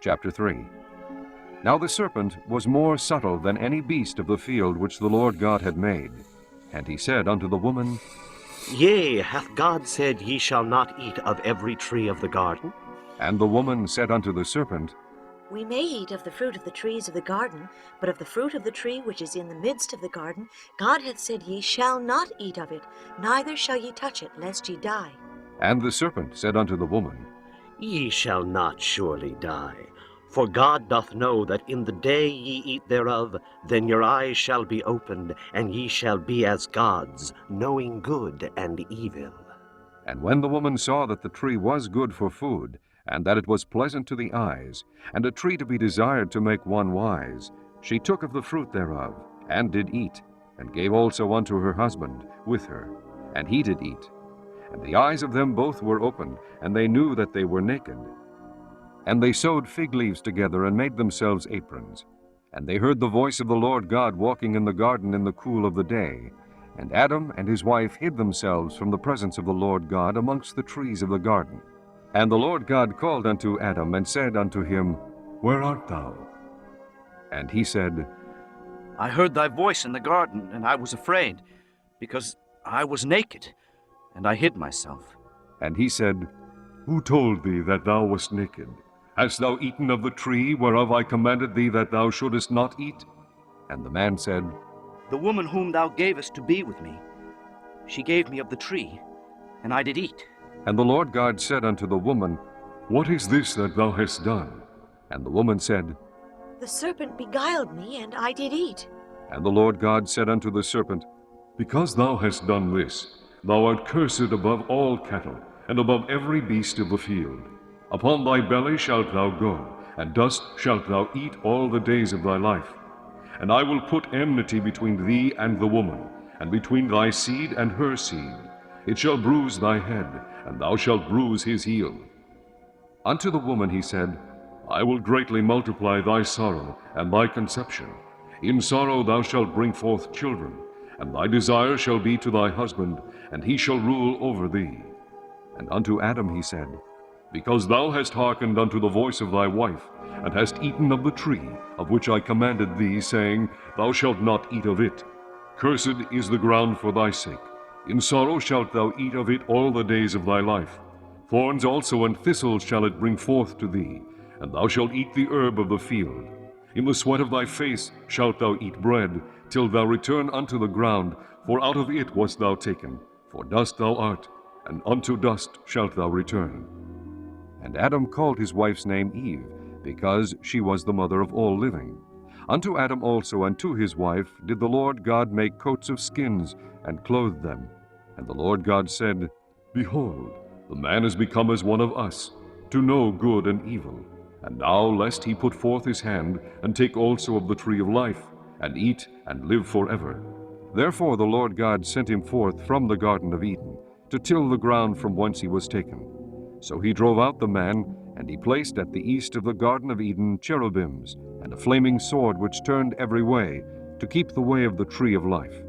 Chapter 3. Now the serpent was more subtle than any beast of the field which the Lord God had made. And he said unto the woman, Yea, hath God said, Ye shall not eat of every tree of the garden? And the woman said unto the serpent, We may eat of the fruit of the trees of the garden, but of the fruit of the tree which is in the midst of the garden, God hath said, Ye shall not eat of it, neither shall ye touch it, lest ye die. And the serpent said unto the woman, Ye shall not surely die. For God doth know that in the day ye eat thereof, then your eyes shall be opened, and ye shall be as gods, knowing good and evil. And when the woman saw that the tree was good for food, and that it was pleasant to the eyes, and a tree to be desired to make one wise, she took of the fruit thereof, and did eat, and gave also unto her husband with her, and he did eat. And the eyes of them both were opened, and they knew that they were naked. And they sewed fig leaves together, and made themselves aprons. And they heard the voice of the Lord God walking in the garden in the cool of the day. And Adam and his wife hid themselves from the presence of the Lord God amongst the trees of the garden. And the Lord God called unto Adam, and said unto him, Where art thou? And he said, I heard thy voice in the garden, and I was afraid, because I was naked, and I hid myself. And he said, Who told thee that thou wast naked? Hast thou eaten of the tree whereof I commanded thee that thou shouldest not eat? And the man said, The woman whom thou gavest to be with me, she gave me of the tree, and I did eat. And the Lord God said unto the woman, What is this that thou hast done? And the woman said, The serpent beguiled me, and I did eat. And the Lord God said unto the serpent, Because thou hast done this, thou art cursed above all cattle, and above every beast of the field. Upon thy belly shalt thou go, and dust shalt thou eat all the days of thy life. And I will put enmity between thee and the woman, and between thy seed and her seed. It shall bruise thy head, and thou shalt bruise his heel. Unto the woman he said, I will greatly multiply thy sorrow and thy conception. In sorrow thou shalt bring forth children, and thy desire shall be to thy husband, and he shall rule over thee. And unto Adam he said, Because thou hast hearkened unto the voice of thy wife, and hast eaten of the tree of which I commanded thee, saying, Thou shalt not eat of it. Cursed is the ground for thy sake. In sorrow shalt thou eat of it all the days of thy life. Thorns also and thistles shall it bring forth to thee, and thou shalt eat the herb of the field. In the sweat of thy face shalt thou eat bread, till thou return unto the ground, for out of it wast thou taken. For dust thou art, and unto dust shalt thou return. And Adam called his wife's name Eve, because she was the mother of all living. Unto Adam also and to his wife did the Lord God make coats of skins, and clothed them. And the Lord God said, Behold, the man is become as one of us, to know good and evil. And now lest he put forth his hand, and take also of the tree of life, and eat, and live forever. Therefore the Lord God sent him forth from the Garden of Eden, to till the ground from whence he was taken. So he drove out the man, and he placed at the east of the Garden of Eden cherubims, and a flaming sword which turned every way, to keep the way of the tree of life.